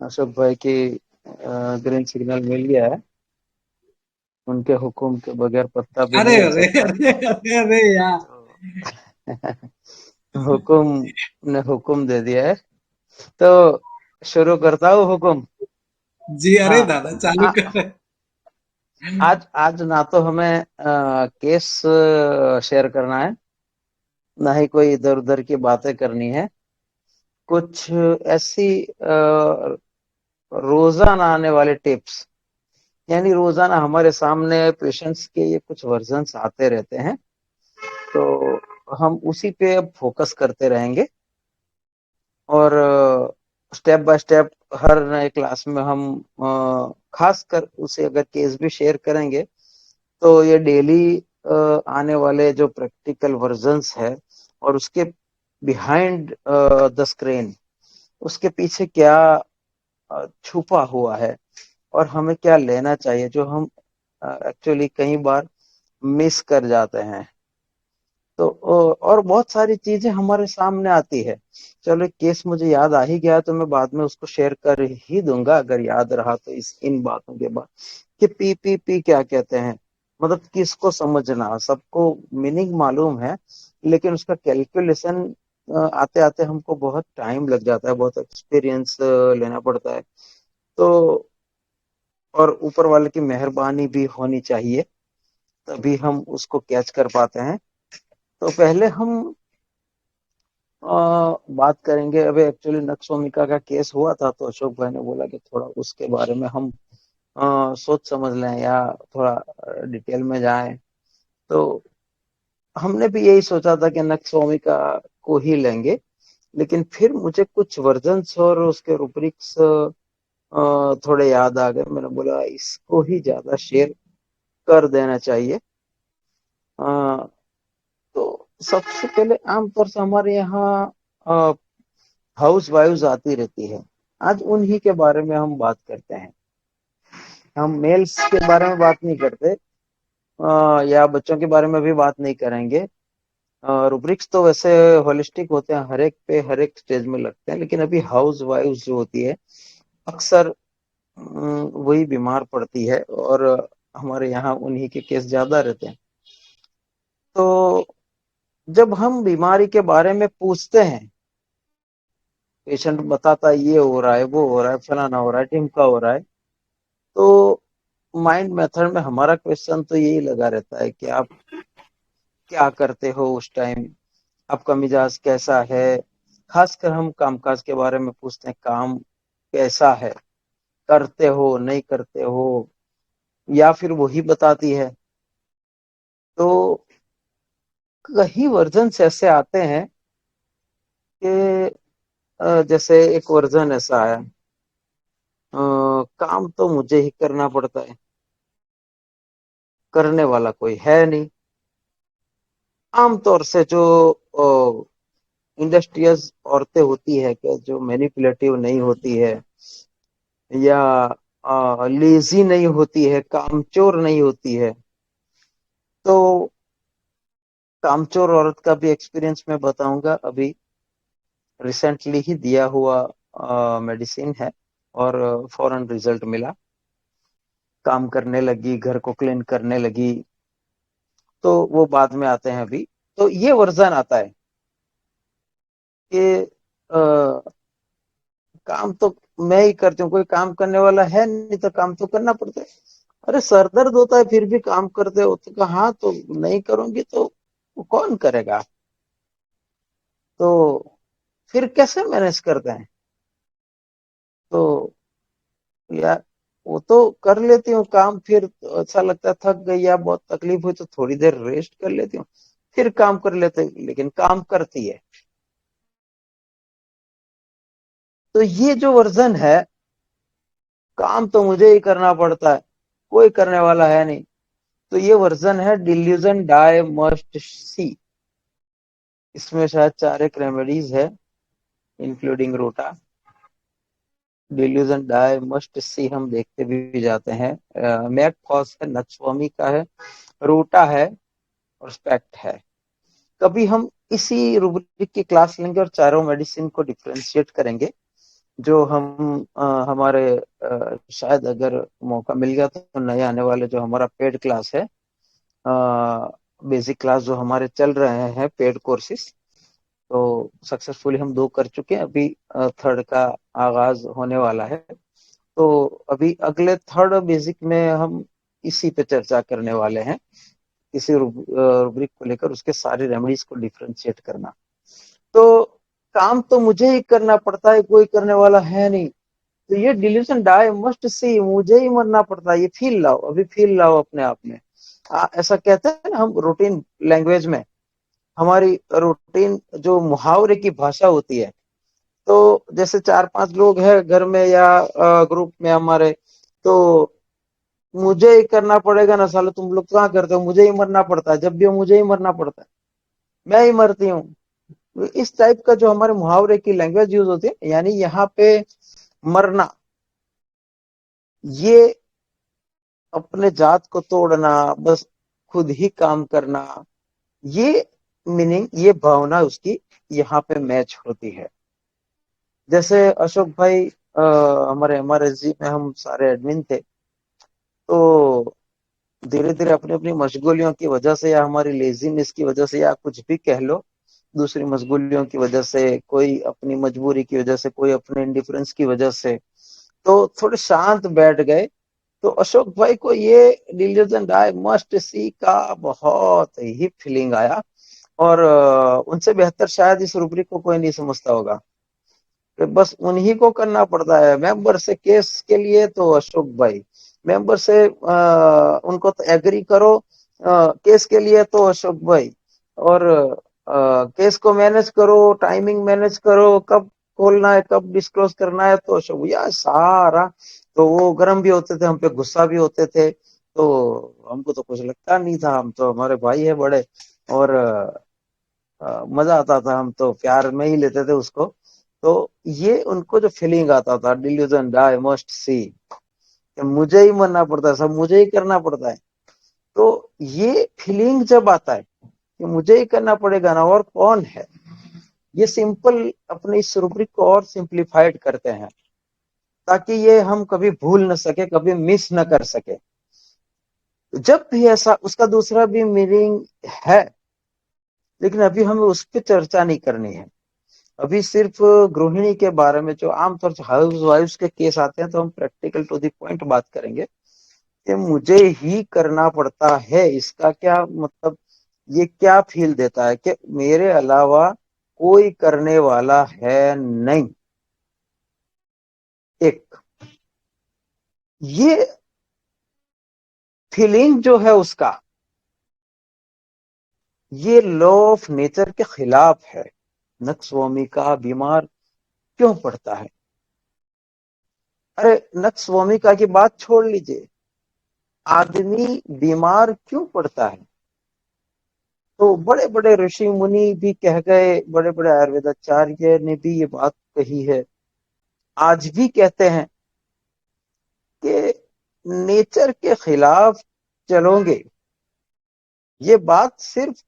अशोक भाई की green signal मिल गया है। उनके हुक्म के बगैर पत्ता भी अरे नहीं हिल अरे सकता। अरे अरे अरे यार। तो हुक्म ने हुक्म दे दिया है, तो शुरू करता हूँ हुक्म। जी अरे हाँ। दादा चालू आ, कर। आज आज ना तो हमें केस शेयर करना है, ना ही कोई इधर उधर की बातें करनी है। कुछ ऐसी रोजाना आने वाले टिप्स, यानी रोजाना हमारे सामने पेशेंट्स के ये कुछ वर्जन्स आते रहते हैं, तो हम उसी पे अब फोकस करते रहेंगे। और स्टेप बाय स्टेप हर नए क्लास में हम खास कर उसे अगर केस भी शेयर करेंगे, तो ये डेली आने वाले जो प्रैक्टिकल वर्जन्स है और उसके बिहाइंड द स्क्रीन, उसके पीछे क्या छुपा हुआ है और हमें क्या लेना चाहिए, जो हम एक्चुअली कई बार मिस कर जाते हैं। तो और बहुत सारी चीजें हमारे सामने आती है। चलो एक केस मुझे याद आ ही गया, तो मैं बाद में उसको शेयर कर ही दूंगा अगर याद रहा तो, इस इन बातों के बाद कि पीपीपी क्या कहते हैं। मतलब किसको समझना, सबको मीनिंग मालूम है, लेकिन उसका कैलकुलेशन आते आते हमको बहुत टाइम लग जाता है, बहुत एक्सपीरियंस लेना पड़ता है। तो और ऊपर वाले की मेहरबानी भी होनी चाहिए, तभी हम उसको कैच कर पाते हैं। तो पहले हम बात करेंगे। अभी एक्चुअली नक्सोमिका का केस हुआ था, तो अशोक भाई ने बोला कि थोड़ा उसके बारे में हम सोच समझ लें या थोड़ा डिटेल में जाएं। तो हमने भी यही सोचा था कि नक्सोमिका को ही लेंगे, लेकिन फिर मुझे कुछ वर्जन्स और उसके रूब्रिक्स थोड़े याद आ गए। मैंने बोला इसको ही ज्यादा शेयर कर देना चाहिए। अ, तो सबसे पहले आमतौर से हमारे यहाँ हाउस वाइफ्स आती रहती है। आज उन्हीं के बारे में हम बात करते हैं। हम मेल्स के बारे में बात नहीं करते, या बच्चों के बारे में भी बात नहीं करेंगे। रूब्रिक्स तो वैसे होलिस्टिक होते हैं, हर एक पे हर एक स्टेज में लगते हैं, लेकिन अभी हाउस वाइफ्स जो होती है अक्सर वही बीमार पड़ती है, और हमारे यहाँ उन्हीं के केस ज्यादा रहते हैं। तो जब हम बीमारी के बारे में पूछते हैं, पेशेंट बताता है ये हो रहा है, वो हो रहा है, फलाना हो रहा है, ढिमका हो रहा है, तो माइंड मेथड में हमारा क्वेश्चन तो यही लगा रहता है कि आप क्या करते हो उस टाइम, आपका मिजाज कैसा है। खासकर हम कामकाज के बारे में पूछते हैं, काम कैसा है, करते हो नहीं करते हो, या फिर वही बताती है। तो कई वर्जन ऐसे आते हैं कि जैसे एक वर्जन ऐसा है, काम तो मुझे ही करना पड़ता है, करने वाला कोई है नहीं। आमतौर से जो इंडस्ट्रियस औरतें होती है कि जो मैनिपुलेटिव नहीं होती है, या लेजी नहीं होती है, कामचोर नहीं होती है, तो कामचोर औरत का भी एक्सपीरियंस मैं बताऊंगा। अभी रिसेंटली ही दिया हुआ मेडिसिन है, और फौरन रिजल्ट मिला। काम करने लगी, घर को क्लीन करने लगी। तो वो बाद में आते हैं। अभी तो ये वर्जन आता है कि काम तो मैं ही करती हूँ, कोई काम करने वाला है नहीं, तो काम तो करना पड़ता है। अरे सर दर्द होता है फिर भी काम करते हो, तो कहा हाँ, तो नहीं करूंगी तो कौन करेगा। तो फिर कैसे मैनेज करते हैं। तो यार वो तो कर लेती हूँ काम, फिर अच्छा लगता है, थक गई या बहुत तकलीफ हुई तो थोड़ी देर रेस्ट कर लेती हूँ, फिर काम कर लेते, लेकिन काम करती है। तो ये जो वर्जन है, काम तो मुझे ही करना पड़ता है, कोई करने वाला है नहीं, तो ये वर्जन है डिल्यूजन डाई मस्ट सी। इसमें शायद 4 एक रेमेडीज है, इंक्लूडिंग रोटा। डिल्यूजन डाई मस्ट सी हम देखते भी जाते हैं। मैक फॉस है, नक्सवामी का है, रोटा है, और स्पेक्ट है। कभी हम इसी रूब्रिक की क्लास लेंगे और चारों मेडिसिन को डिफ्रेंशिएट करेंगे, जो हम हमारे शायद अगर मौका मिल गया तो नए आने वाले जो हमारा पेड क्लास है, बेसिक क्लास जो हमारे चल रहे हैं पेड कोर्सेज, तो सक्सेसफुली हम 2 कर चुके हैं। अभी थर्ड का आगाज होने वाला है। तो अभी अगले थर्ड बेसिक में हम इसी पे चर्चा करने वाले हैं, इसी रूब्रिक को लेकर उसके सारे रेमेडीज को डिफरेंशिएट करना। तो काम तो मुझे ही करना पड़ता है, कोई करने वाला है नहीं। तो ये डिल्यूशन डाई मस्ट सी, मुझे ही मरना पड़ता है। ये फील लाओ, अभी फील लाओ अपने आप में। ऐसा कहते हैं ना हम रूटीन लैंग्वेज में, हमारी रूटीन जो मुहावरे की भाषा होती है। तो जैसे 4-5 लोग हैं घर में या ग्रुप में हमारे, तो मुझे ही करना पड़ेगा ना, साले तुम लोग कहाँ करते हो, मुझे ही मरना पड़ता है, जब भी मुझे ही मरना पड़ता है, मैं ही मरती हूँ। तो इस टाइप का जो हमारे मुहावरे की लैंग्वेज यूज होती है, यानी यहाँ पे मरना, ये अपने जात को तोड़ना, बस खुद ही काम करना, ये मीनिंग, ये भावना उसकी यहाँ पे मैच होती है। जैसे अशोक भाई, हमारे एमआरएसजी में हम सारे एडमिन थे, तो धीरे धीरे अपनी अपनी मशगूलियों की वजह से या हमारी लेजीनेस की वजह से या कुछ भी कह लो, दूसरी मशगूलियों की वजह से, कोई अपनी मजबूरी की वजह से, कोई अपने इंडिफरेंस की वजह से, तो थोड़े शांत बैठ गए। तो अशोक भाई को ये डिलीजन डाई मस्ट सी का बहुत ही फीलिंग आया। और उनसे बेहतर शायद इस रूब्रिक को कोई नहीं समझता होगा कि बस उन्हीं को करना पड़ता है। मेंबर से केस के लिए तो अशोक भाई, मेंबर से उनको तो एग्री करो, केस के लिए तो अशोक भाई, और केस को मैनेज करो, टाइमिंग मैनेज करो, कब खोलना है कब डिस्क्लोज करना है, तो अशोक भैया सारा। तो वो गर्म भी होते थे, हम पे गुस्सा भी होते थे, तो हमको तो कुछ लगता नहीं था, हम तो हमारे भाई है बड़े, और मजा आता था, हम तो प्यार में ही लेते थे उसको। तो ये उनको जो फीलिंग आता था, डिल्यूजन आई मस्ट सी, मुझे ही मरना पड़ता है, सब मुझे ही करना पड़ता है। तो ये फीलिंग जब आता है कि मुझे ही करना पड़ेगा ना, और कौन है, ये सिंपल अपने इस रूब्रिक को और सिंप्लीफाइड करते हैं, ताकि ये हम कभी भूल न सके, कभी मिस न कर सके। जब भी ऐसा, उसका दूसरा भी मीनिंग है, लेकिन अभी हमें उस पर चर्चा नहीं करनी है। अभी सिर्फ गृहिणी के बारे में, जो आमतौर से हाउस वाइफ्स के केस आते हैं, तो हम प्रैक्टिकल टू द पॉइंट बात करेंगे कि मुझे ही करना पड़ता है, इसका क्या मतलब, ये क्या फील देता है कि मेरे अलावा कोई करने वाला है नहीं। एक ये फीलिंग जो है उसका, ये लॉ ऑफ नेचर के खिलाफ है। नक्स्वामी का बीमार क्यों पड़ता है? अरे नक्स्वामी का की बात छोड़ लीजिए, आदमी बीमार क्यों पड़ता है? तो बड़े बड़े ऋषि मुनि भी कह गए, बड़े बड़े आयुर्वेदाचार्य ने भी ये बात कही है, आज भी कहते हैं कि नेचर के खिलाफ चलोगे। ये बात सिर्फ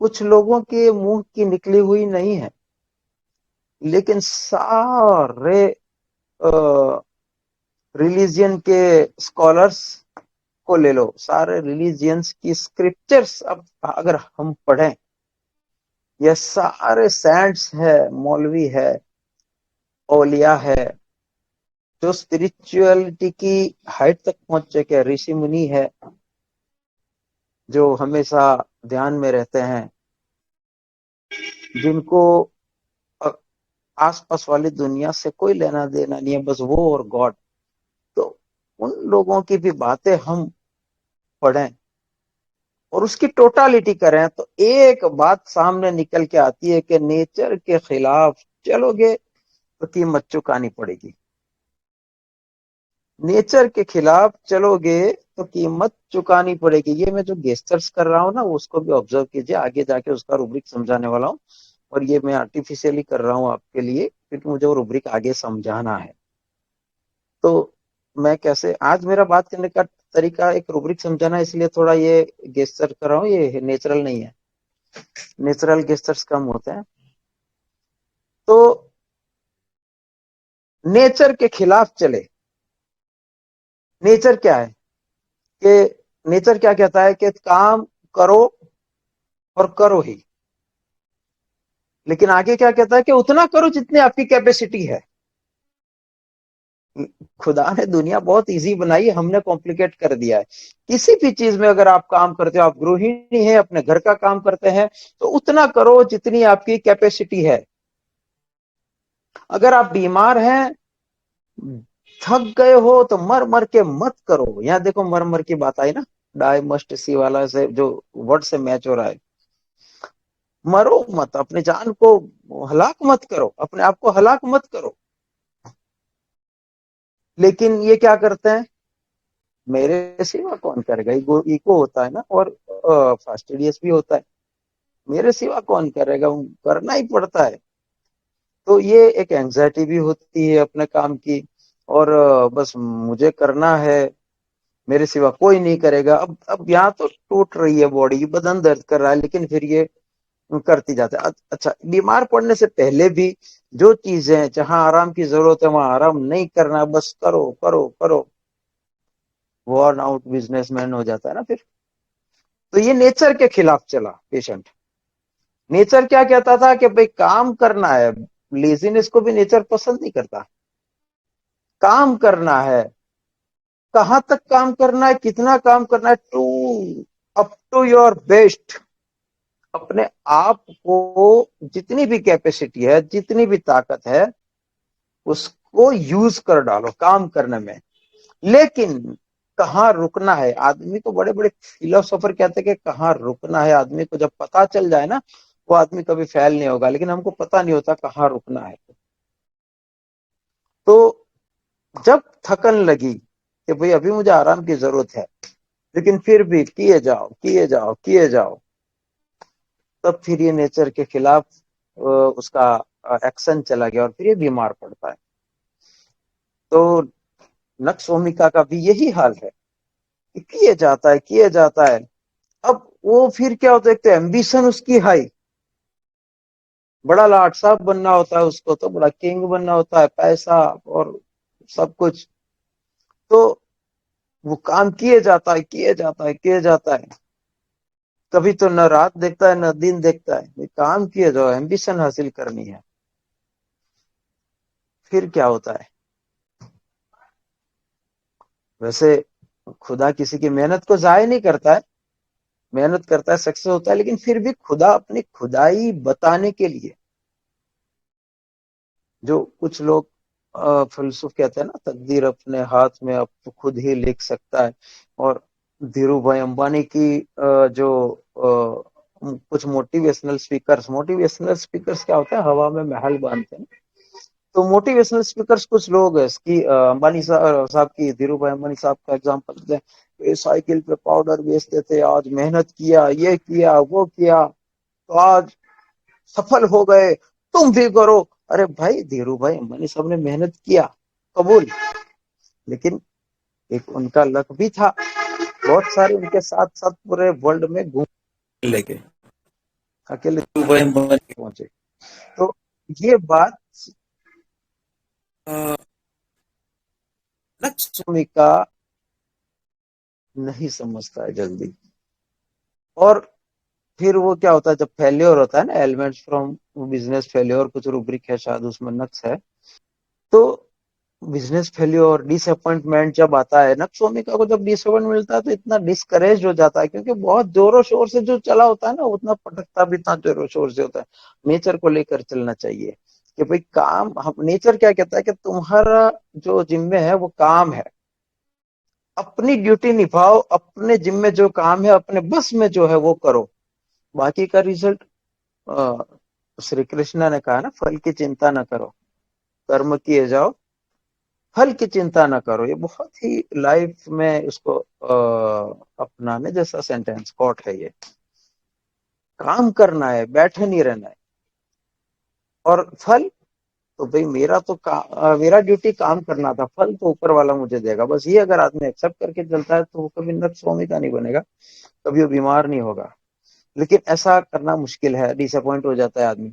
कुछ लोगों के मुंह की निकली हुई नहीं है, लेकिन सारे रिलीजियन के स्कॉलर्स को ले लो, सारे रिलीजियंस की स्क्रिप्चर्स अब अगर हम पढ़ें, ये सारे सैंट्स है, मौलवी है, औलिया है, जो स्पिरिचुअलिटी की हाइट तक पहुंच चुके ऋषि मुनि है, जो हमेशा ध्यान में रहते हैं, जिनको आसपास वाली दुनिया से कोई लेना देना नहीं है, बस वो और गॉड। तो उन लोगों की भी बातें हम पढ़ें और उसकी टोटालिटी करें, तो एक बात सामने निकल के आती है कि नेचर के खिलाफ चलोगे तो कीमत चुकानी पड़ेगी। नेचर के खिलाफ चलोगे तो कीमत चुकानी पड़ेगी। ये मैं जो गेस्टर्स कर रहा हूँ ना, उसको भी ऑब्जर्व कीजिए, आगे जाके उसका रूब्रिक समझाने वाला हूँ। और ये मैं आर्टिफिशियली कर रहा हूँ आपके लिए, क्योंकि मुझे वो रूब्रिक आगे समझाना है। तो मैं कैसे, आज मेरा बात करने का तरीका एक रूब्रिक समझाना है, इसलिए थोड़ा ये गेस्टर कर रहा हूँ, ये नेचुरल नहीं है, नेचुरल गेस्टर्स कम होते हैं। तो नेचर के खिलाफ चले। नेचर क्या है कि नेचर क्या कहता है कि काम करो और करो ही, लेकिन आगे क्या कहता है कि उतना करो जितनी आपकी कैपेसिटी है। खुदा ने दुनिया बहुत इजी बनाई है, हमने कॉम्प्लिकेट कर दिया है। किसी भी चीज में अगर आप काम करते हो, आप गृहिणी हैं, अपने घर का काम करते हैं, तो उतना करो जितनी आपकी कैपेसिटी है। अगर आप बीमार हैं, थक गए हो, तो मर मर के मत करो। यहाँ देखो मर मर की बात आई ना, डाई मस्ट सी वाला से जो वर्ड से मैच हो रहा है। मरो मत, अपनी जान को हलाक मत करो, अपने आप को हलाक मत करो। लेकिन ये क्या करते हैं, मेरे सिवा कौन करेगा, इको होता है ना, और फास्टिडियस भी होता है। मेरे सिवा कौन करेगा, करना ही पड़ता है। तो ये एक एंजाइटी भी होती है अपने काम की, और बस मुझे करना है, मेरे सिवा कोई नहीं करेगा। अब यहाँ तो टूट रही है बॉडी, बदन दर्द कर रहा है, लेकिन फिर ये करती जाते हैं। अच्छा, बीमार पड़ने से पहले भी जो चीजें, जहां आराम की जरूरत है वहां आराम नहीं करना, बस करो करो करो, वर्न आउट बिजनेसमैन हो जाता है ना फिर। तो ये नेचर के खिलाफ चला पेशेंट। नेचर क्या कहता था कि भाई काम करना है, लेजीनेस को भी नेचर पसंद नहीं करता। काम करना है, कहां तक काम करना है, कितना काम करना है, to up to your best. अपने आप को जितनी भी कैपेसिटी है, जितनी भी ताकत है, उसको यूज कर डालो काम करने में। लेकिन कहाँ रुकना है, आदमी को बड़े बड़े फिलोसोफर कहते हैं कि कहाँ रुकना है। आदमी को जब पता चल जाए ना, वो आदमी कभी फेल नहीं होगा, लेकिन हमको पता नहीं होता कहाँ रुकना है। तो जब थकन लगी कि भाई अभी मुझे आराम की जरूरत है, लेकिन फिर भी किए जाओ किए जाओ किए जाओ, तब फिर ये नेचर के खिलाफ उसका एक्शन चला गया, और फिर ये बीमार पड़ता है। तो नक्सोमिका का भी यही हाल है कि किए जाता है किए जाता है। अब वो फिर क्या होता है, एक तो एम्बिशन उसकी हाई, बड़ा लाट साहब बनना होता है उसको, तो बड़ा किंग बनना होता है, पैसा और सब कुछ। तो वो काम किए जाता है किए जाता है किए जाता है। कभी तो न रात देखता है न दिन देखता है, ये काम किए जाओ, एम्बिशन हासिल करनी है। फिर क्या होता है, वैसे खुदा किसी की मेहनत को जाया नहीं करता है, मेहनत करता है सक्सेस होता है, लेकिन फिर भी खुदा अपनी खुदाई बताने के लिए, जो कुछ लोग फिलोसोफ कहते हैं ना, तकदीर अपने हाथ में अब तो खुद ही लिख सकता है। और धीरू भाई अंबानी की जो कुछ मोटिवेशनल स्पीकर्स क्या होता है, हवा में महल बांधते हैं। तो मोटिवेशनल स्पीकर्स कुछ लोग है कि अंबानी साहब की, धीरू भाई अंबानी साहब का एग्जांपल देते हैं। ये साइकिल पे पाउडर बेचते थे, आज मेहनत किया, ये किया वो किया, तो आज सफल हो गए, तुम भी करो। अरे भाई, धीरू भाई अंबानी साहब ने मेहनत किया, कबूल, लेकिन एक उनका लक भी था। बहुत सारे उनके साथ साथ पूरे वर्ल्ड में घूम लेके, अकेले धीरू भाई अंबानी पहुंचे। तो ये बात लक्ष्मी का नहीं समझता है जल्दी। और फिर वो क्या होता है, जब फेल्योर होता है ना, एलिमेंट्स फ्रॉम बिजनेस फेल्योर, कुछ रूब्रिक है शायद उसमें, नक्स है। तो बिजनेस फेल्योर, डिसअपॉइंटमेंट जब आता है, नक्सोमिका को जब डिसअपॉइंटमेंट मिलता है तो इतना डिस्करेज हो जाता है, क्योंकि बहुत जोरों शोर से जो चला होता है ना, उतना पटकता भी इतना जोरों शोर से होता है। नेचर को लेकर चलना चाहिए कि भाई काम, हम नेचर क्या कहता है कि तुम्हारा जो जिम्मे है वो काम है, अपनी ड्यूटी निभाओ, अपने जिम्मे जो काम है, अपने बस में जो है वो करो, बाकी का रिजल्ट, श्री कृष्ण ने कहा ना, फल की चिंता न करो, कर्म किए जाओ, फल की चिंता न करो। ये बहुत ही लाइफ में उसको अपनाने जैसा सेंटेंस कोट है ये। काम करना है, बैठे नहीं रहना है। और फल तो भाई मेरा ड्यूटी काम करना था, फल तो ऊपर वाला मुझे देगा। बस ये अगर आदमी एक्सेप्ट करके चलता है, तो वो कभी नर्क स्वामी का नहीं बनेगा, कभी वो बीमार नहीं होगा। लेकिन ऐसा करना मुश्किल है, डिसअपॉइंट हो जाता है आदमी।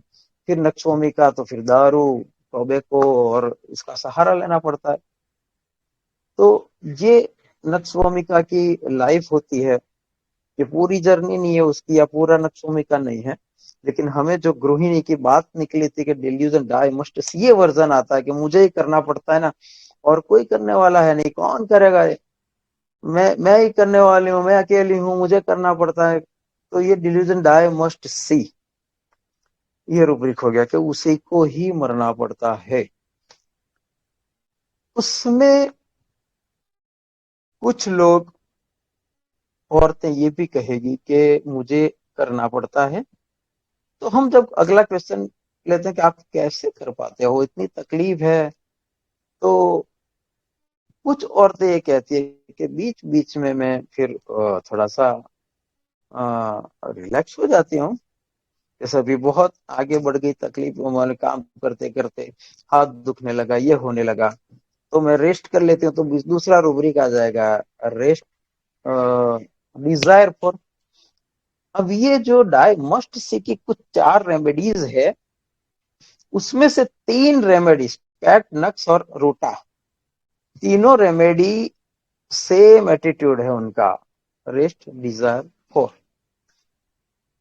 फिर नक्सोमी का तो फिर दारू, टोबैको और इसका सहारा लेना पड़ता है। तो ये नक्सवामिका की लाइफ होती है। ये पूरी जर्नी नहीं है उसकी, या पूरा नक्सवामिका नहीं है, लेकिन हमें जो गृहिणी की बात निकली थी कि डिल्यूजन डाई मस्ट, ये वर्जन आता है कि मुझे ही करना पड़ता है ना, और कोई करने वाला है नहीं, कौन करेगा ये, मैं ही करने वाली हूँ, मैं अकेली हूँ, मुझे करना पड़ता है। तो ये डिल्यूजन डाई मस्ट सी, ये रूब्रिक हो गया कि उसी को ही मरना पड़ता है। उसमें कुछ लोग, औरतें ये भी कहेगी कि मुझे करना पड़ता है। तो हम जब अगला क्वेश्चन लेते हैं कि आप कैसे कर पाते हो, इतनी तकलीफ है, तो कुछ औरतें ये कहती है कि बीच बीच में मैं फिर थोड़ा सा रिलैक्स हो जाती हूँ। जैसे अभी बहुत आगे बढ़ गई तकलीफ, वाले काम करते करते हाथ दुखने लगा, ये होने लगा, तो मैं रेस्ट कर लेती हूँ। तो दूसरा रूब्रिक आ जाएगा, रेस्ट डिजायर फॉर। अब ये जो डाई मस्ट सी की कुछ 4 रेमेडीज है, उसमें से 3 रेमेडीज, पैट, नक्स और रोटा, तीनों रेमेडी सेम एटीट्यूड है उनका, रेस्ट डिजायर फॉर।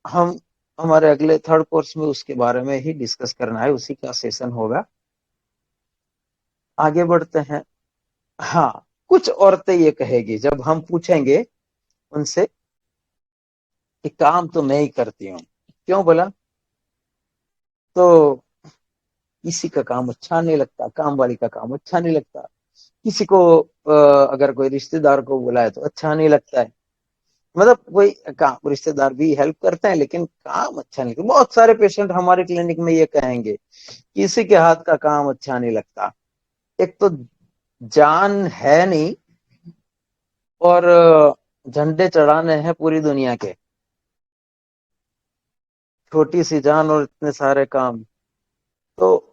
हम हमारे अगले थर्ड कोर्स में उसके बारे में ही डिस्कस करना है, उसी का सेशन होगा। आगे बढ़ते हैं। हाँ, कुछ औरतें ये कहेगी जब हम पूछेंगे उनसे कि काम तो मैं ही करती हूँ, क्यों बोला, तो किसी का काम अच्छा नहीं लगता, काम वाली का काम अच्छा नहीं लगता, किसी को अगर कोई रिश्तेदार को बुलाए तो अच्छा नहीं लगता है, मतलब कोई काम, रिश्तेदार भी हेल्प करते हैं लेकिन काम अच्छा नहीं लगता। बहुत सारे पेशेंट हमारे क्लिनिक में ये कहेंगे, किसी के हाथ का काम अच्छा नहीं लगता। एक तो जान है नहीं, और झंडे चढ़ाने हैं पूरी दुनिया के, छोटी सी जान और इतने सारे काम। तो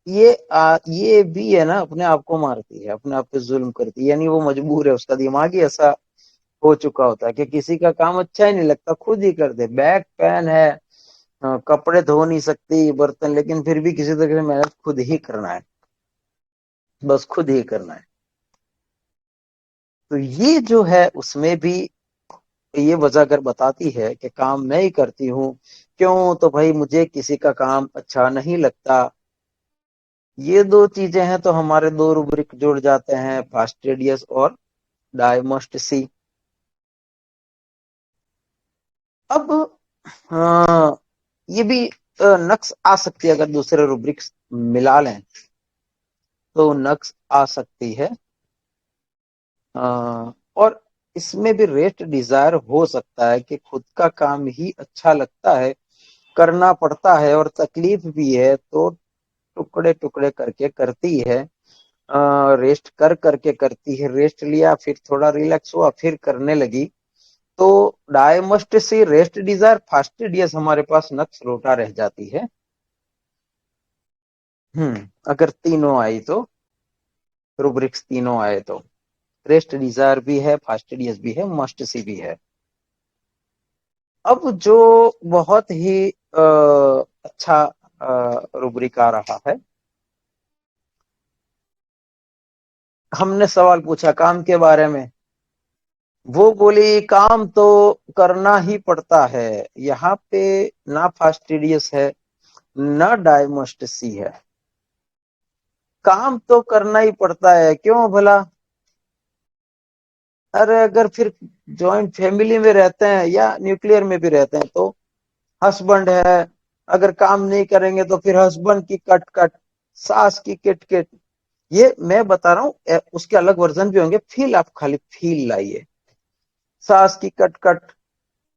ये भी है ना, अपने आप को मारती है, अपने आप पे जुल्म करती है, यानी वो मजबूर है, उसका दिमाग ही ऐसा हो चुका होता है कि किसी का काम अच्छा ही नहीं लगता, खुद ही कर दे। बैक पेन है, कपड़े धो नहीं सकती, बर्तन, लेकिन फिर भी किसी तरह से मेहनत खुद ही करना है, बस खुद ही करना है। तो ये जो है उसमें भी ये वजह अगर बताती है कि काम मैं ही करती हूँ, क्यों, तो भाई मुझे किसी का काम अच्छा नहीं लगता। ये 2 चीजें हैं तो हमारे 2 रूब्रिक जुड़ जाते हैं, फास्टिडियस और डायमस्ट सी। अब हाँ, ये भी नक्स आ सकती है, अगर दूसरे रूब्रिक्स मिला लें तो नक्स आ सकती है। और इसमें भी रेस्ट डिजायर हो सकता है कि खुद का काम ही अच्छा लगता है, करना पड़ता है और तकलीफ भी है, तो टुकड़े टुकड़े करके करती है, रेस्ट कर करके करती है, रेस्ट लिया फिर थोड़ा रिलैक्स हुआ फिर करने लगी। तो डायमस्ट सी, रेस्ट डिजायर, फास्टिडियस हमारे पास नक्स रोटा रह जाती है। अगर तीनों आई तो, रूब्रिक्स तीनों आए तो, रेस्ट डिजायर भी है, फास्टिडियस भी है, मस्ट सी भी है। अब जो बहुत ही अच्छा रूब्रिक आ रहा है, हमने सवाल पूछा काम के बारे में, वो बोली काम तो करना ही पड़ता है। यहाँ पे ना फास्टिडियस है, ना डायमस्ट सी है, काम तो करना ही पड़ता है, क्यों भला। अरे अगर फिर जॉइंट फैमिली में रहते हैं या न्यूक्लियर में भी रहते हैं तो हस्बैंड है, अगर काम नहीं करेंगे तो फिर हस्बैंड की कट कट, सास की किट किट। ये मैं बता रहा हूँ, उसके अलग वर्जन भी होंगे, फील आप खाली फील लाइए। सास की कट कट,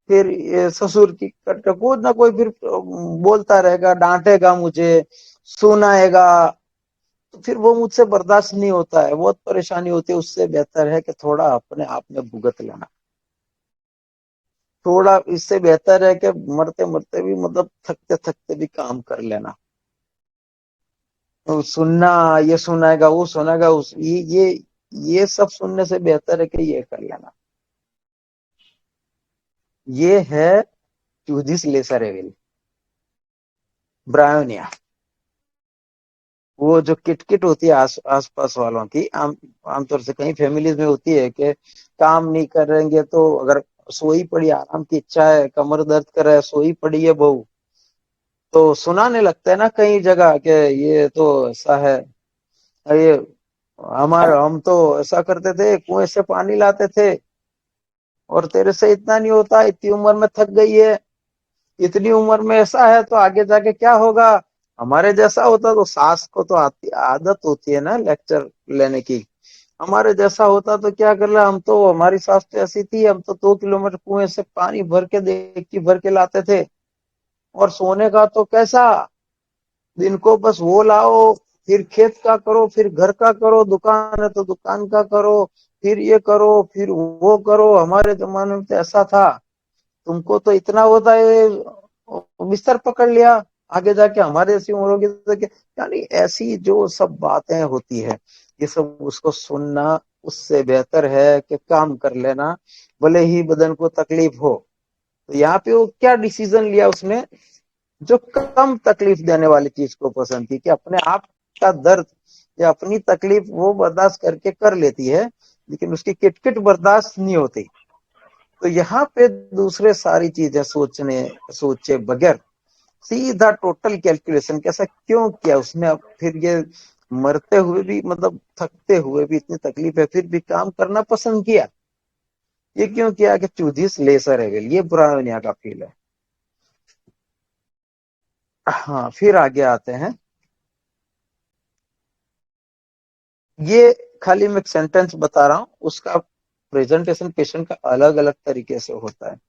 फिर ससुर की कट कट, कोई ना कोई फिर बोलता रहेगा, डांटेगा मुझे, सुनाएगा, तो फिर वो मुझसे बर्दाश्त नहीं होता है, बहुत परेशानी होती है। उससे बेहतर है कि थोड़ा अपने आप में भुगत लेना, थोड़ा इससे बेहतर है कि मरते मरते भी, मतलब थकते थकते भी काम कर लेना। तो सुनना, ये सुनाएगा, वो सुनाएगा, उस ये सब सुनने से बेहतर है कि ये कर लेना। ये है to this lesser evil, bryonia. वो जो किटकिट होती है आस पास वालों की, आमतौर से कई फैमिलीज में होती है कि काम नहीं करेंगे तो, अगर सोई पड़ी, आराम की इच्छा है, कमर दर्द कर रहा है, सोई पड़ी है बहू, तो सुनाने लगता है ना कई जगह कि ये तो ऐसा है, ये हम तो ऐसा करते थे, कुएं से पानी लाते थे, और तेरे से इतना नहीं होता, इतनी उम्र में थक गई है, इतनी उम्र में ऐसा है, तो आगे जाके क्या होगा। हमारे जैसा होता तो, सास को तो आती आदत होती है ना लेक्चर लेने की, हमारे जैसा होता तो क्या कर रहा, हम तो, हमारी सास तो ऐसी थी, हम तो 2 किलोमीटर कुएं से पानी भर के, देख भर के लाते थे। और सोने का तो कैसा, दिन को बस वो लाओ, फिर खेत का करो, फिर घर का करो, दुकान है तो दुकान का करो, फिर ये करो, फिर वो करो। हमारे जमाने में तो ऐसा था, तुमको तो इतना होता है, बिस्तर पकड़ लिया, आगे जाके हमारे ऐसी उम्र होगी तो क्या। यानी ऐसी जो सब बातें होती है, ये सब उसको सुनना उससे बेहतर है कि काम कर लेना, भले ही बदन को तकलीफ हो। तो यहाँ पे वो क्या डिसीजन लिया उसने, जो कम तकलीफ देने वाली चीज को पसंद की, कि अपने आप का दर्द या अपनी तकलीफ वो बर्दाश्त करके कर लेती है, लेकिन उसकी किटकिट बर्दाश्त नहीं होती। तो यहाँ पे दूसरे सारी चीजें सोचे बगैर सीधा टोटल कैलकुलेशन, कैसा क्यों किया उसने। अब फिर ये मरते हुए भी, मतलब थकते हुए भी, इतनी तकलीफ है फिर भी काम करना पसंद किया, ये क्यों किया, कि टू दिस लेसर एविल, ये बुरा दुनिया का फील है। हाँ, फिर आगे आते हैं। ये खाली मैं एक सेंटेंस बता रहा हूँ, उसका प्रेजेंटेशन पेशेंट का अलग अलग तरीके से होता है।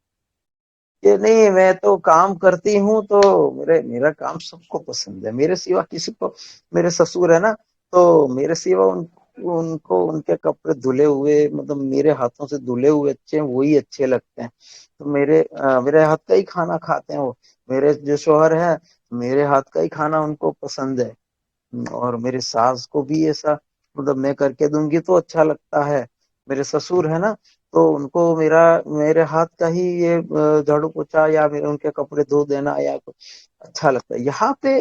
ये नहीं, मैं तो काम करती हूँ तो मेरे मेरा काम सबको पसंद है, मेरे सिवा किसी को, मेरे ससुर है ना, तो मेरे सिवा उनको उनके कपड़े धुले हुए, मतलब मेरे हाथों से धुले हुए अच्छे हैं, वही अच्छे लगते हैं। तो मेरे हाथ का ही खाना खाते हैं वो। मेरे जो शोहर है, मेरे हाथ का ही खाना उनको पसंद है। और मेरी सास को भी ऐसा, मतलब मैं करके दूंगी तो अच्छा लगता है। मेरे ससुर है ना, तो उनको मेरे हाथ का ही ये झाड़ू पोछा या मेरे उनके कपड़े धो देना या कुछ अच्छा लगता है। यहाँ पे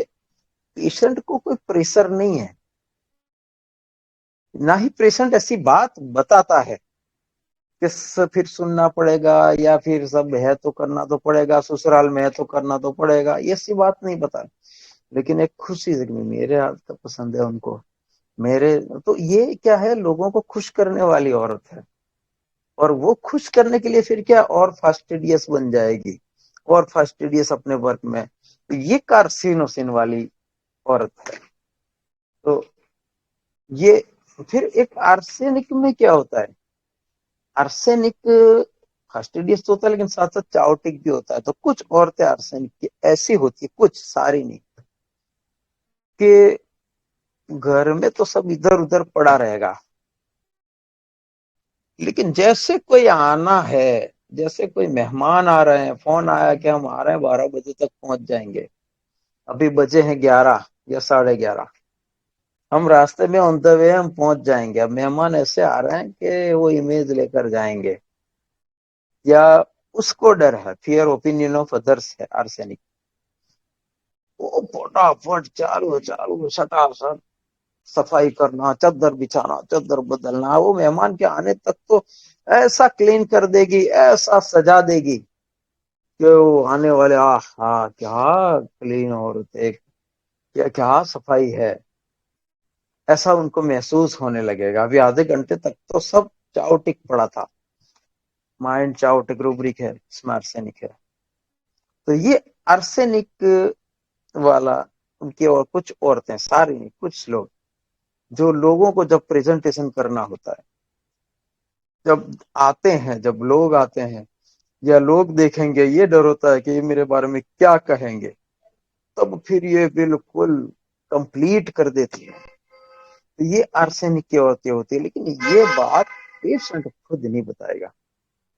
पेशेंट को कोई प्रेशर नहीं है, ना ही पेशेंट ऐसी बात बताता है कि फिर सुनना पड़ेगा, या फिर सब है तो करना तो पड़ेगा, ससुराल में है तो करना तो पड़ेगा, ये सी बात नहीं बता। लेकिन एक खुशी से कि मेरे हाथ का पसंद है उनको, मेरे, तो ये क्या है, लोगों को खुश करने वाली औरत है। और वो खुश करने के लिए फिर क्या, और फास्टिडियस बन जाएगी, और फास्टिडियस अपने वर्क में, तो ये कार्सिनोसिन वाली औरत है। तो ये, फिर एक आर्सेनिक में क्या होता है, आर्सेनिक फास्टिडियस तो होता है, लेकिन साथ साथ चाओटिक भी होता है। तो कुछ औरतें आर्सेनिक की ऐसी होती है, कुछ, सारी नहीं, कि घर में तो सब इधर उधर पड़ा रहेगा, लेकिन जैसे कोई आना है, जैसे कोई मेहमान आ रहे हैं, फोन आया कि हम आ रहे हैं, 12 बजे तक पहुंच जाएंगे, अभी बजे हैं 11 या 11:30, हम रास्ते में ऑन द वे हम पहुंच जाएंगे, अब मेहमान ऐसे आ रहे हैं कि वो इमेज लेकर जाएंगे, या उसको डर है, फियर ओपिनियन ऑफ अदर्स है आर्सेनिक। वो फटाफट चालू चालू सटासट सफाई करना, चादर बिछाना, चादर बदलना, वो मेहमान के आने तक तो ऐसा क्लीन कर देगी, ऐसा सजा देगी कि वो आने वाले, आ हाँ क्या क्लीन, और एक क्या क्या सफाई है, ऐसा उनको महसूस होने लगेगा। अभी आधे घंटे तक तो सब चाउटिक पड़ा था, माइंड चाउटिक रूब्रिक है, इसमें आर्सेनिक है। तो ये आर्सेनिक वाला, उनकी, और कुछ औरतें, सारी नहीं, कुछ लोग, जो लोगों को जब प्रेजेंटेशन करना होता है, जब आते हैं, जब लोग आते हैं या लोग देखेंगे, ये डर होता है कि ये मेरे बारे में क्या कहेंगे, तब फिर ये बिल्कुल कंप्लीट कर देती है। तो ये आर्सेनिक की औरतें होती है, लेकिन ये बात पेशेंट खुद नहीं बताएगा,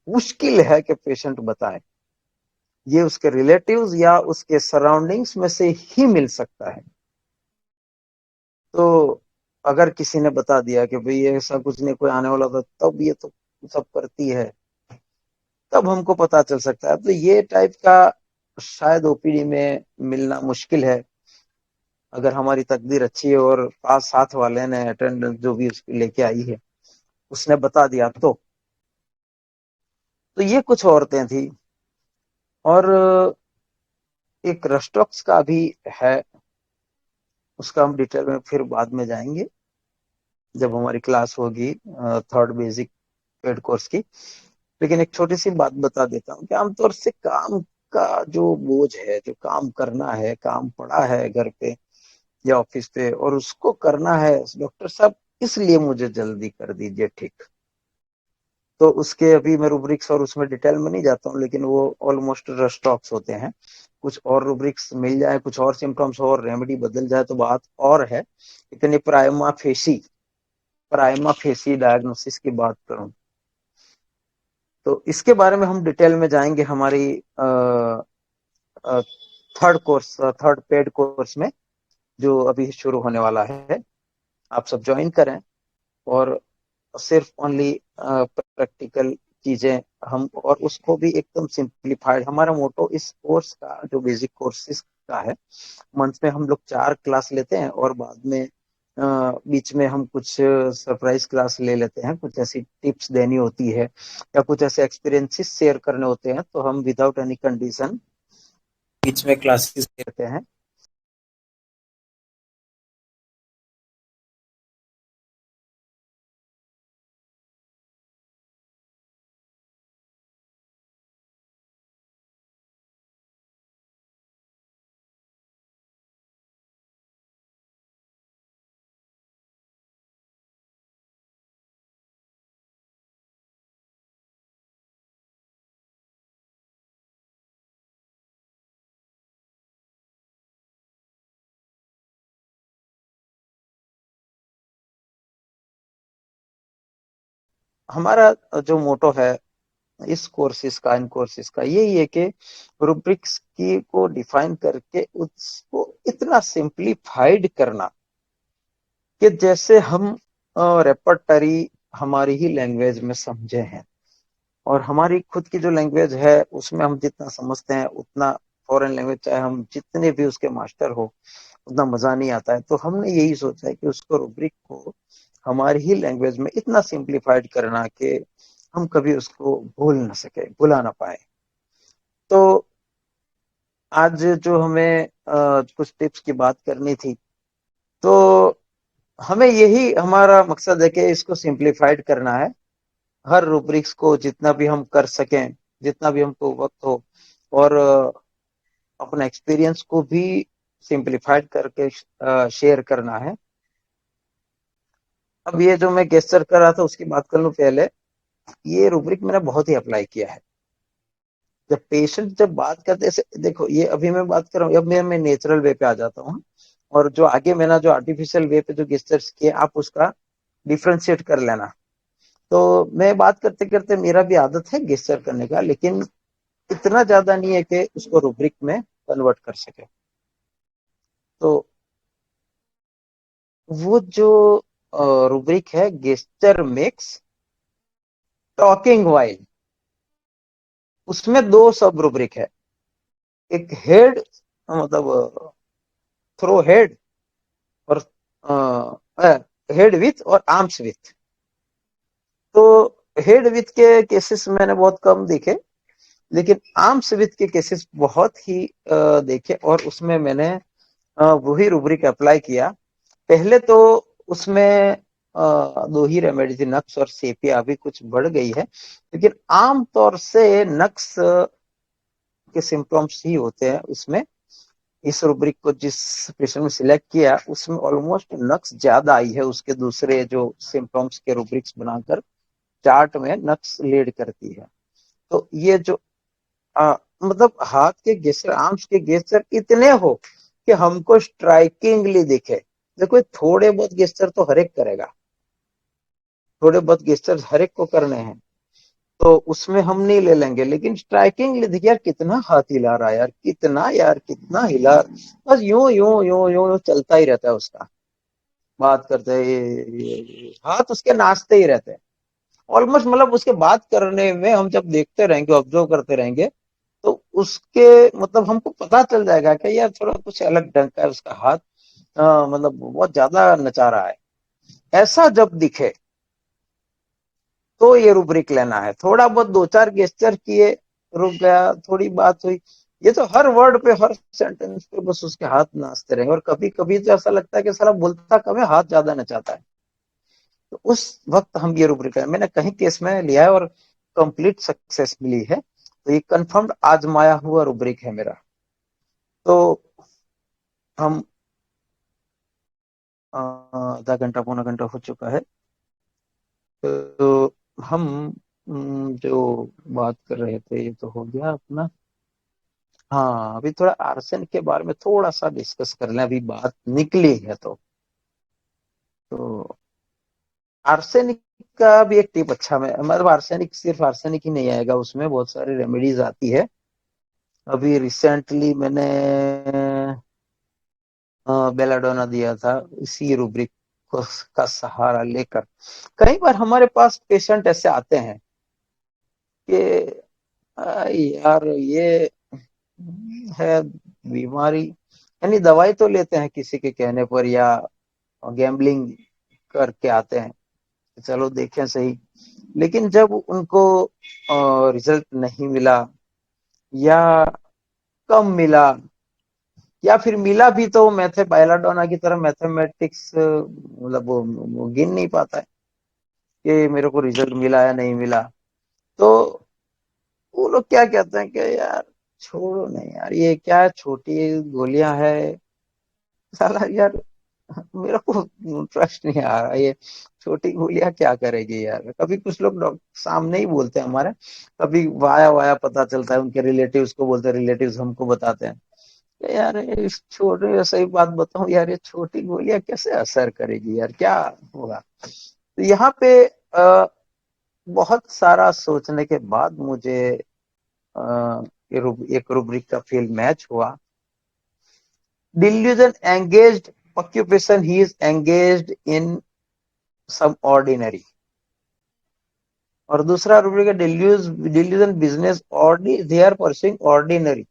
मुश्किल है कि पेशेंट बताए। ये उसके रिलेटिव्स या उसके सराउंडिंग्स में से ही मिल सकता है। तो अगर किसी ने बता दिया कि भाई ऐसा कुछ नहीं, कोई आने वाला था, तब ये तो सब करती है, तब हमको पता चल सकता है। तो ये टाइप का शायद ओपीडी में मिलना मुश्किल है। अगर हमारी तकदीर अच्छी है और पास साथ वाले ने अटेंडेंस जो भी उसकी लेके आई है उसने बता दिया तो ये कुछ औरतें थी। और एक रस्टॉक्स का भी है, उसका हम डिटेल में फिर बाद में जाएंगे जब हमारी क्लास होगी थर्ड बेसिक पेड कोर्स की। लेकिन एक छोटी सी बात बता देता हूँ कि आमतौर से काम का जो बोझ है, जो काम करना है, काम पड़ा है घर पे या ऑफिस पे और उसको करना है डॉक्टर साहब, इसलिए मुझे जल्दी कर दीजिए ठीक। तो उसके अभी मैं रूब्रिक्स और उसमें डिटेल में नहीं जाता हूँ, लेकिन वो ऑलमोस्ट रस्टॉक्स होते हैं। कुछ और रूब्रिक्स मिल जाए, कुछ और सिम्टम्स और रेमेडी बदल जाए तो बात और है। लेकिन ये प्राइमा फेसी डायग्नोसिस की बात करूं तो इसके बारे में हम डिटेल में जाएंगे हमारी third course, third paid course में, जो अभी शुरू होने वाला है। आप सब ज्वाइन करें और सिर्फ ओनली प्रैक्टिकल चीजें हम, और उसको भी एकदम सिंप्लीफाइड। हमारा मोटो इस कोर्स का जो बेसिक कोर्सेज का है, मंथ में हम लोग 4 क्लास लेते हैं और बाद में बीच में हम कुछ सरप्राइज क्लास ले लेते हैं। कुछ ऐसी टिप्स देनी होती है या कुछ ऐसे एक्सपीरियंसेस शेयर करने होते हैं तो हम विदाउट एनी कंडीशन बीच में क्लासेस लेते हैं। हमारा जो मोटो है इस कोर्सेज का, इन कोर्सेज का यही है कि रूब्रिक्स की को डिफाइन करके उसको इतना सिंप्लीफाइड करना कि जैसे हम रेपर्टरी हमारी ही लैंग्वेज में समझे हैं। और हमारी खुद की जो लैंग्वेज है उसमें हम जितना समझते हैं उतना फॉरेन लैंग्वेज चाहे हम जितने भी उसके मास्टर हो उतना मजा नहीं आता है। तो हमने यही सोचा है कि उसको रूब्रिक को हमारी ही लैंग्वेज में इतना सिंप्लीफाइड करना कि हम कभी उसको भूल ना सके, भुला ना पाए। तो आज जो हमें कुछ टिप्स की बात करनी थी, तो हमें यही हमारा मकसद है कि इसको सिंप्लीफाइड करना है। हर रूब्रिक्स को जितना भी हम कर सकें, जितना भी हमको वक्त हो, और अपना एक्सपीरियंस को भी सिंप्लीफाइड करके शेयर करना है। अब ये जो मैं गेस्चर कर रहा था उसकी बात कर लूं पहले। ये रूब्रिक मैंने बहुत ही अप्लाई किया है। जब पेशेंट जब बात करते हैं, देखो ये अभी मैं बात कर रहा हूँ, अब मैं नेचुरल वे पे आ जाता हूँ। और जो आगे मैंने जो आर्टिफिशियल वे पे जो गेस्चर्स किए आप उसका डिफ्रेंशिएट कर लेना। तो मैं बात करते करते मेरा भी आदत है गेस्चर करने का, लेकिन इतना ज्यादा नहीं है कि उसको रूब्रिक में कन्वर्ट कर सके। तो वो जो रूब्रिक है गेस्चर मिक्स टॉकिंग वाइल, उसमें 2 सब रूब्रिक है। एक हेड, मतलब थ्रो हेड, और हेड विथ और आर्म्स विथ। तो हेड विथ के केसेस मैंने बहुत कम देखे, लेकिन आर्म्स विथ के केसेस बहुत ही देखे, और उसमें मैंने वही रूब्रिक अप्लाई किया। पहले तो उसमें 2 ही रेमेडी थी, नक्स और सेपिया। अभी कुछ बढ़ गई है, लेकिन आमतौर से नक्स के सिम्टम्स ही होते हैं उसमें। इस रूब्रिक को जिस पेशेंट में सिलेक्ट किया उसमें ऑलमोस्ट नक्स ज्यादा आई है उसके दूसरे जो सिम्टम्स के रूब्रिक्स बनाकर चार्ट में नक्स लीड करती है। तो ये जो मतलब हाथ के गेस्चर, आर्म्स के गेस्चर इतने हो कि हमको स्ट्राइकिंगली दिखे। देखो थोड़े बहुत गेस्चर तो हर एक करेगा, थोड़े बहुत गेस्चर हर एक को करने हैं, तो उसमें हम नहीं ले लेंगे। लेकिन स्ट्राइकिंगली देखिए यार कितना हाथ हिला रहा है, यार कितना हिला, बस यूं यूं यूं यूं यूं चलता ही रहता है उसका। बात करते हैं ये हाथ उसके नाचते ही रहते हैं ऑलमोस्ट। मतलब उसके बात करने में हम जब देखते रहेंगे, ऑब्जर्व करते रहेंगे, तो उसके मतलब हमको पता चल जाएगा कि यार थोड़ा कुछ अलग ढंग का है उसका हाथ। मतलब बहुत ज्यादा नचा रहा है, ऐसा जब दिखे तो ये रुब्रिक लेना है। थोड़ा बहुत दो चार गेस्चर किए, रुक गया, थोड़ी बात हुई, ये तो हर वर्ड पे हर सेंटेंस पे बस उसके हाथ नाचते रहे, और कभी कभी तो ऐसा लगता है कि साला बोलता कम है, हाथ ज्यादा नचाता है। तो उस वक्त हम ये रुब्रिक है, मैंने कहीं केस में लिया है और कंप्लीट सक्सेस मिली है, तो ये कंफर्म्ड आजमाया हुआ रुब्रिक है मेरा। तो हम आधा घंटा पौना घंटा हो चुका है, तो हम जो बात कर रहे थे ये तो हो गया अपना। हाँ, अभी थोड़ा आर्सेन के बारे में थोड़ा सा डिस्कस कर लें, अभी बात निकली है तो आर्सेनिक का भी एक टिप अच्छा है, मतलब आर्सेनिक सिर्फ आर्सेनिक ही नहीं आएगा, उसमें बहुत सारी रेमेडीज आती है। अभी रिसेंटली मैंने बेलाडोना दिया था इसी रूब्रिक का सहारा लेकर। कई बार हमारे पास पेशेंट ऐसे आते हैं कि यार ये है बीमारी, यानी दवाई तो लेते हैं किसी के कहने पर, या गैम्बलिंग करके आते हैं, चलो देखें सही, लेकिन जब उनको रिजल्ट नहीं मिला, या कम मिला, या फिर मिला भी तो मैथे बायलाडोना की तरह मैथमेटिक्स मतलब वो गिन नहीं पाता है कि मेरे को रिजल्ट मिला या नहीं मिला, तो वो लोग क्या कहते हैं कि यार छोड़ो नहीं यार, ये क्या है, छोटी गोलियां है, साला यार मेरे को ट्रस्ट नहीं आ रहा, ये छोटी गोलियां क्या करेगी यार। कभी कुछ लोग डॉक्टर सामने ही बोलते हैं हमारे, कभी वाया वाया पता चलता है, उनके रिलेटिव्स को बोलते हैं, रिलेटिव्स हमको बताते हैं कि यार इस छोटे, सही बात बताऊं यार, ये छोटी गोलियां कैसे असर करेगी यार, क्या होगा। तो यहाँ पे बहुत सारा सोचने के बाद मुझे एक रूब्रिक का फील्ड मैच हुआ। Delusion engaged occupation, he is engaged in some ordinary. और दूसरा रूब्रिक है delusion business, they are pursuing ordinary,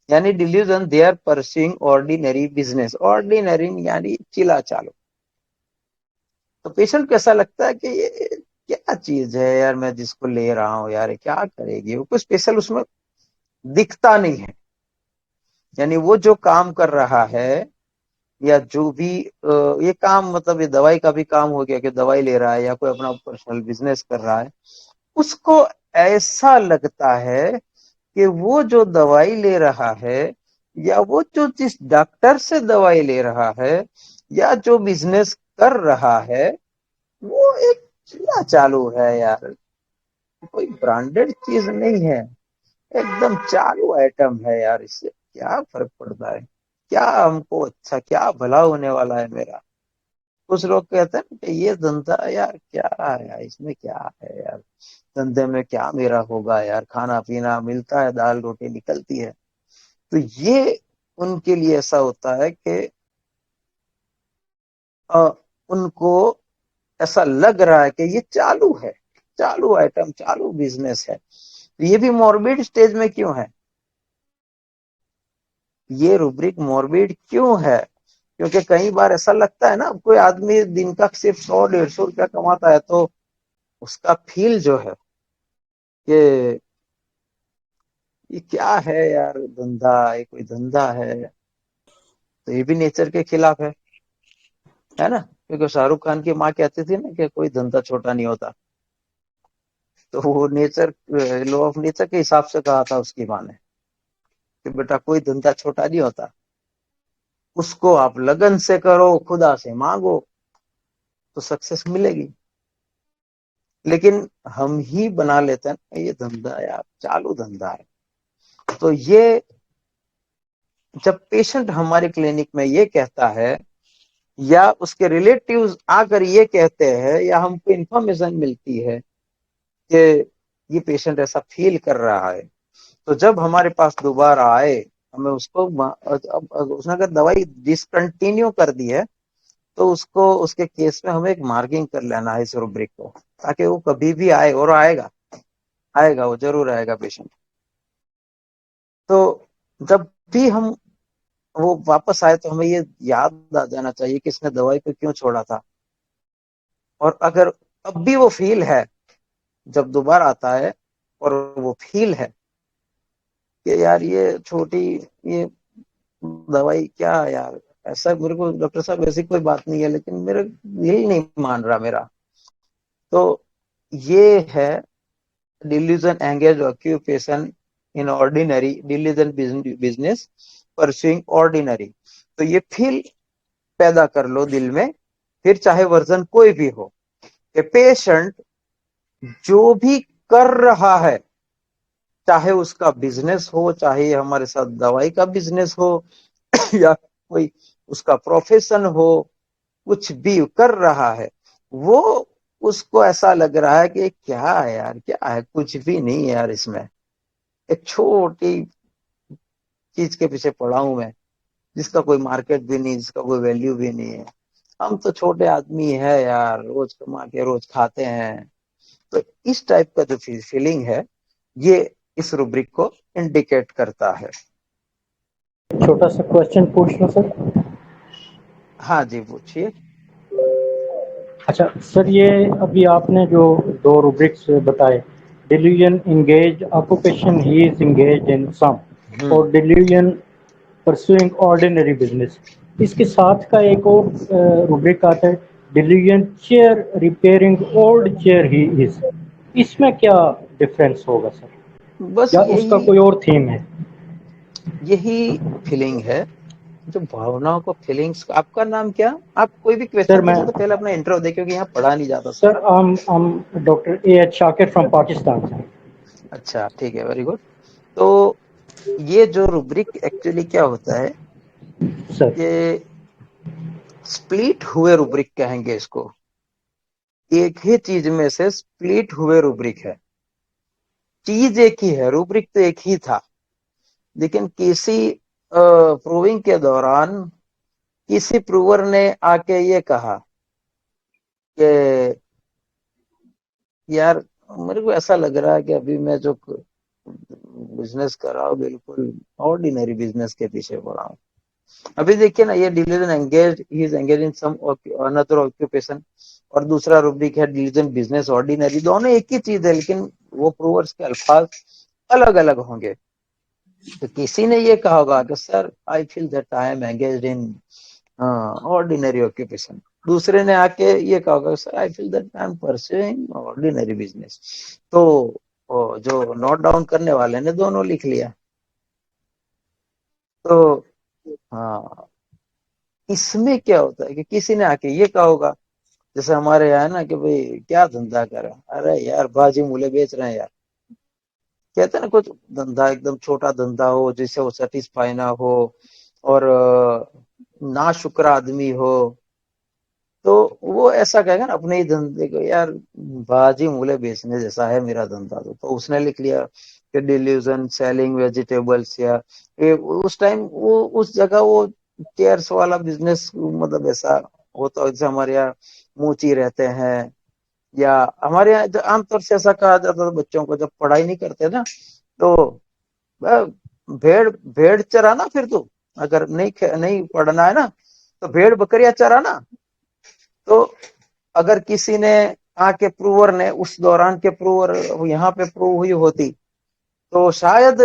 यानी delusion they are pursuing ordinary business, ordinary यानी चिला चालो। तो पेशेंट को ऐसा लगता है कि ये क्या चीज है यार, मैं जिसको ले रहा हूँ यार, ये क्या करेगी, वो कुछ स्पेशल उसमें दिखता नहीं है। यानी वो जो काम कर रहा है, या जो भी ये काम, मतलब ये दवाई का भी काम हो गया कि दवाई ले रहा है, या कोई अपना पर्सनल बिजनेस कर रहा है, उसको ऐसा लगता है कि वो जो दवाई ले रहा है, या वो जो जिस डॉक्टर से दवाई ले रहा है, या जो बिजनेस कर रहा है, वो एक चूल्हा चालू है यार, कोई ब्रांडेड चीज नहीं है, एकदम चालू आइटम है यार, इससे क्या फर्क पड़ता है, क्या हमको अच्छा, क्या भला होने वाला है मेरा। कुछ लोग कहते हैं कि ये धंधा यार क्या है यार, इसमें क्या है यार, धंधे में क्या मेरा होगा यार, खाना पीना मिलता है, दाल रोटी निकलती है। तो ये उनके लिए ऐसा होता है कि अ, उनको ऐसा लग रहा है कि ये चालू है, चालू आइटम, चालू बिजनेस है। तो ये भी मॉर्बिड स्टेज में क्यों है, ये रूब्रिक मॉर्बिड क्यों है, क्योंकि कई बार ऐसा लगता है ना, कोई आदमी दिन का सिर्फ 100 150 रुपया कमाता है, तो उसका फील जो है कि ये क्या है यार, धंधा, ये कोई धंधा है, तो ये भी नेचर के खिलाफ है ना। क्योंकि शाहरुख खान की माँ कहती थी ना कि कोई धंधा छोटा नहीं होता, तो वो नेचर, लॉ ऑफ नेचर के हिसाब से कहा था उसकी माँ ने कि बेटा कोई धंधा छोटा नहीं होता, उसको आप लगन से करो, खुदा से मांगो, तो सक्सेस मिलेगी। लेकिन हम ही बना लेते हैं ये धंधा यार, चालू धंधा है। तो ये जब पेशेंट हमारे क्लिनिक में ये कहता है, या उसके रिलेटिव्स आकर ये कहते हैं, या हमको इंफॉर्मेशन मिलती है कि ये पेशेंट ऐसा फील कर रहा है, तो जब हमारे पास दोबारा आए, हमें उसको, अब उसने अगर दवाई डिसकंटिन्यू कर दी है, तो उसको, उसके केस में हमें एक मार्किंग कर लेना है इस रूब्रिक को, ताकि वो कभी भी आए, और आएगा, आएगा, वो जरूर आएगा पेशेंट। तो जब भी हम वो वापस आए तो हमें ये याद आ जाना चाहिए कि इसने दवाई को क्यों छोड़ा था। और अगर अब भी वो फील है जब दोबारा आता है, और वो फील है कि यार ये छोटी, ये दवाई क्या यार, ऐसा मेरे को डॉक्टर साहब ऐसी कोई बात नहीं है, लेकिन मेरे दिल नहीं मान रहा मेरा। तो ये है delusion engage occupation in ordinary, delusion business pursuing ordinary. तो ये फील पैदा कर लो दिल में, फिर चाहे वर्जन कोई भी हो, कि पेशेंट जो भी कर रहा है, चाहे उसका बिजनेस हो, चाहे हमारे साथ दवाई का बिजनेस हो या कोई उसका प्रोफेशन हो, कुछ भी कर रहा है, वो उसको ऐसा लग रहा है कि क्या है यार, क्या है, कुछ भी नहीं है यार इसमें, एक छोटी चीज के पीछे पड़ा हूं मैं, जिसका कोई मार्केट भी नहीं, जिसका कोई वैल्यू भी नहीं है। हम तो छोटे आदमी है यार, रोज कमा के रोज खाते हैं। तो इस टाइप का जो फीलिंग है, ये इस रूब्रिक को इंडिकेट करता है। छोटा सा क्वेश्चन पूछ लो सर। हाँ जी, पूछिए। अच्छा सर, ये अभी आपने जो दो रूब्रिक्स बताए, delusion engage occupation he is engage in some, hmm. और डिलीजन परसुइंग ऑर्डिनरी बिजनेस, इसके साथ का एक और रूब्रिक आता है, delusion chair repairing old chair he is. इसमें क्या डिफरेंस होगा सर, बस या उसका यही, कोई और थीम है? यही फीलिंग है, जो भावनाओं को फीलिंग्स। आपका नाम क्या? आप कोई भी सर क्वेश्चन मैं, पूछे तो पहले अपना इंट्रो दे, क्योंकि यहाँ पढ़ा नहीं जाता सर। सर हम doctor A H Shakir from Pakistan से। अच्छा, ठीक है, वेरी गुड। तो ये जो रूब्रिक एक्चुअली क्या होता है, सर ये स्प्लिट हुए रूब्रिक कहेंगे इसको। एक ही चीज में से स्प्लिट हुए रूब्रिक है। चीज एक ही है, रूब्रिक तो एक ही था, लेकिन किसी प्रूविंग के दौरान किसी प्रूवर ने आके ये कहा कि यार, मेरे को ऐसा लग रहा है कि अभी मैं जो बिजनेस कर रहा हूँ, बिल्कुल ऑर्डिनरी बिजनेस के पीछे पड़ा हूँ। अभी देखिए ना, ये delusion engage, he is engage in some another occupation, और दूसरा रूब्रिक है डिलीजन बिजनेस ऑर्डिनरी। दोनों एक ही चीज है, लेकिन वो प्रूवर्स के अल्फाज अलग अलग होंगे। तो किसी ने ये कहा होगा कि sir I feel that I am engaged in ordinary occupation. दूसरे ने आके ये कहा होगा, sir I feel that I am pursuing ordinary business. तो जो नोट डाउन करने वाले ने दोनों लिख लिया। तो हाँ, इसमें क्या होता है कि किसी ने आके ये कहा होगा, जैसे हमारे यहाँ है ना कि भाई क्या धंधा कर, अरे यार भाजी मूले बेच रहे हैं यार। कहते हैं ना, कुछ धंधा एकदम छोटा धंधा हो जिससे वो सेटिस्फाई ना हो, और ना शुक्र आदमी हो, तो वो ऐसा कहेगा ना अपने ही धंधे को, यार भाजी मूले बेचने जैसा है मेरा धंधा। तो उसने लिख लिया कि डिल्यूजन सेलिंग वेजिटेबल्स, या उस टाइम वो उस जगह वो चेयर्स वाला बिजनेस, मतलब ऐसा होता है। जैसे हमारे यहाँ मूची रहते हैं, या हमारे यहाँ जो आमतौर से ऐसा कहा जाता था बच्चों को जब पढ़ाई नहीं करते ना, तो भेड़ भेड़ चराना फिर तू, अगर नहीं पढ़ना है ना, तो भेड़ बकरियां चराना। तो अगर किसी ने आके प्रूवर ने, उस दौरान के प्रूवर यहाँ पे प्रूव हुई होती, तो शायद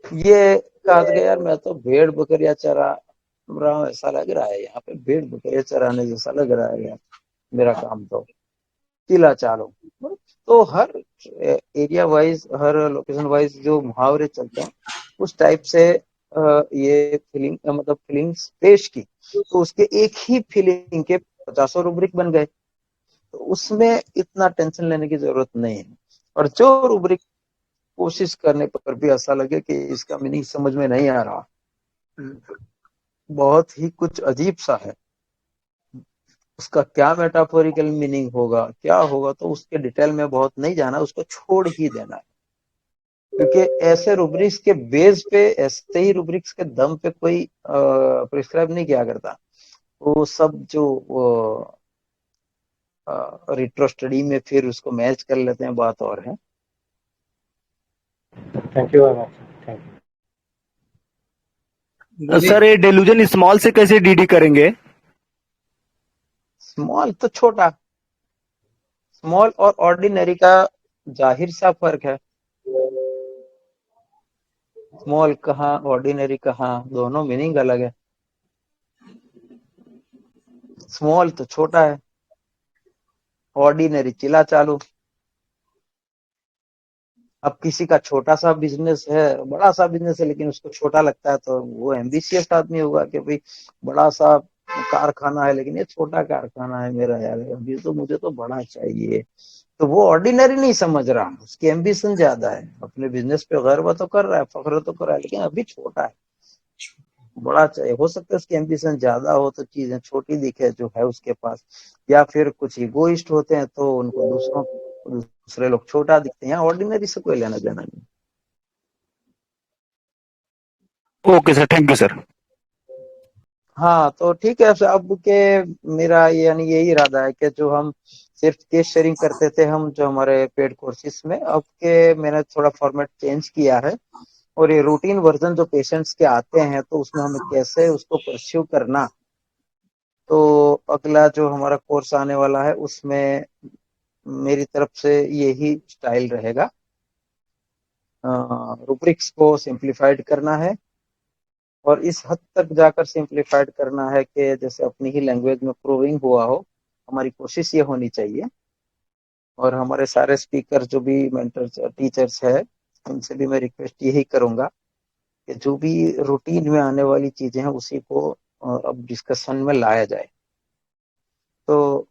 ये कहा था कि यार मैं तो भेड़ बकरियां चरा रहा हूँ, ऐसा लग रहा है यहाँ पे भेड़ बकरियां चराने जैसा लग रहा है यार मेरा काम तो, चिला चालो। तो हर एरिया वाइज, हर लोकेशन वाइज जो मुहावरे चलते हैं, उस टाइप से ये फीलिंग, मतलब फीलिंग्स पेश की, तो उसके एक ही फीलिंग के 50 रूब्रिक बन गए। तो उसमें इतना टेंशन लेने की जरूरत नहीं है। और जो रूब्रिक कोशिश करने पर भी ऐसा लगे कि इसका मीनिंग समझ में नहीं आ रहा, बहुत ही कुछ अजीब सा है, उसका क्या मेटाफोरिकल मीनिंग होगा, क्या होगा, तो उसके डिटेल में बहुत नहीं जाना, उसको छोड़ ही देना है। क्योंकि ऐसे रूब्रिक्स के बेस पे, ऐसे ही रूब्रिक्स के दम पे कोई प्रिस्क्राइब नहीं किया करता। वो सब जो रिट्रो स्टडी में फिर उसको मैच कर लेते हैं, बात और है। Thank you very much, thank you. बोलिए। सर ये डेलूजन स्मॉल से कैसे डीडी करेंगे? स्मॉल तो छोटा, स्मॉल और ऑर्डिनरी का जाहिर सा फर्क है। स्मॉल कहाँ, ऑर्डिनरी कहाँ, दोनों मीनिंग अलग है। स्मॉल तो छोटा है, ऑर्डिनरी चिल्ला चालू। अब किसी का छोटा सा बिजनेस है, बड़ा सा बिजनेस है, लेकिन उसको छोटा लगता है, तो वो एम्बिशियस आदमी होगा कि भाई बड़ा सा कारखाना है लेकिन ये छोटा कारखाना है मेरा यार, अभी तो मुझे तो बड़ा चाहिए। तो वो ऑर्डिनरी नहीं समझ रहा, उसकी एम्बिशन ज्यादा है, अपने बिजनेस पे गर्व तो कर रहा है, फख्र तो कर रहा है, लेकिन अभी छोटा है, बड़ा चाहिए। हो सकता है उसकी एम्बिशन ज्यादा हो तो चीजें छोटी दिखे जो है उसके पास, या फिर कुछ इगोइस्ट होते हैं तो उनको दूसरे लोग छोटा दिखते हैं। यहाँ ऑर्डिनरी से कोई लेना देना नहीं। Okay sir, thank you sir. हाँ तो ठीक है, अब के मेरा यानी यही इरादा है कि जो हम सिर्फ केस शेयरिंग करते थे हम जो हमारे पेड कोर्सेज में, अब के मैंने थोड़ा फॉर्मेट चेंज किया है, और ये रूटीन वर्जन जो पेशेंट्स के आते हैं तो उसमें हमें कैसे उसको परस्यू करना, तो अगला जो हमारा कोर्स आने वाला है उसमें मेरी तरफ से यही स्टाइल रहेगा। रूब्रिक्स को सिंप्लीफाइड करना है, और इस हद तक जाकर सिंप्लीफाइड करना है कि जैसे अपनी ही लैंग्वेज में प्रूविंग हुआ हो। हमारी कोशिश ये होनी चाहिए, और हमारे सारे स्पीकर जो भी मेंटर्स टीचर्स है उनसे भी मैं रिक्वेस्ट यही करूंगा कि जो भी रूटीन में आने वाली चीजें हैं उसी को अब डिस्कशन में लाया जाए। तो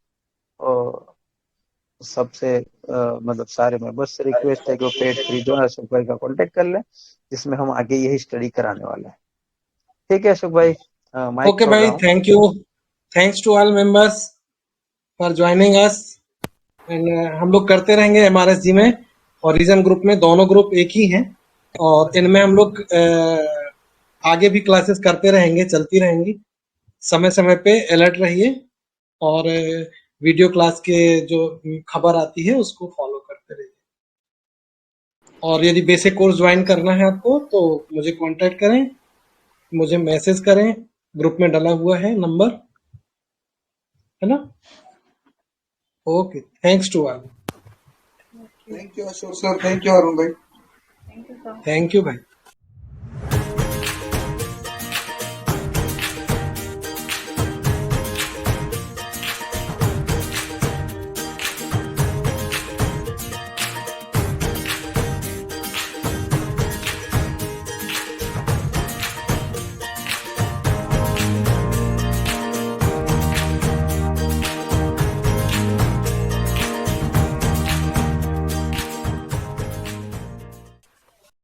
सबसे मतलब सारे मेंबर्स से रिक्वेस्ट है कि वो पेड फ्री जो है अशोक भाई का कॉन्टेक्ट कर लें, जिसमें हम आगे यही स्टडी कराने वाले हैं। ठीक है अशोक भाई, माइक ओके छोड़ रहा भाई, हूँ। Thank you. Thanks to all members for joining us. And हम लोग करते रहेंगे एमआरएसजी में और रीजन ग्रुप में, दोनों ग्रुप एक ही हैं, और इनमें हम लोग आगे भी क्लासेस करते रहेंगे, चलती रहेंगी। समय समय पे अलर्ट रहिए, और वीडियो क्लास के जो खबर आती है उसको फॉलो करते रहिए। और यदि बेसिक कोर्स ज्वाइन करना है आपको तो मुझे कांटेक्ट करें, मुझे मैसेज करें, ग्रुप में डाला हुआ है नंबर, है ना। Okay, thanks to all. Thank you Ashok sir, thank you Arun भाई। थैंक यू भाई।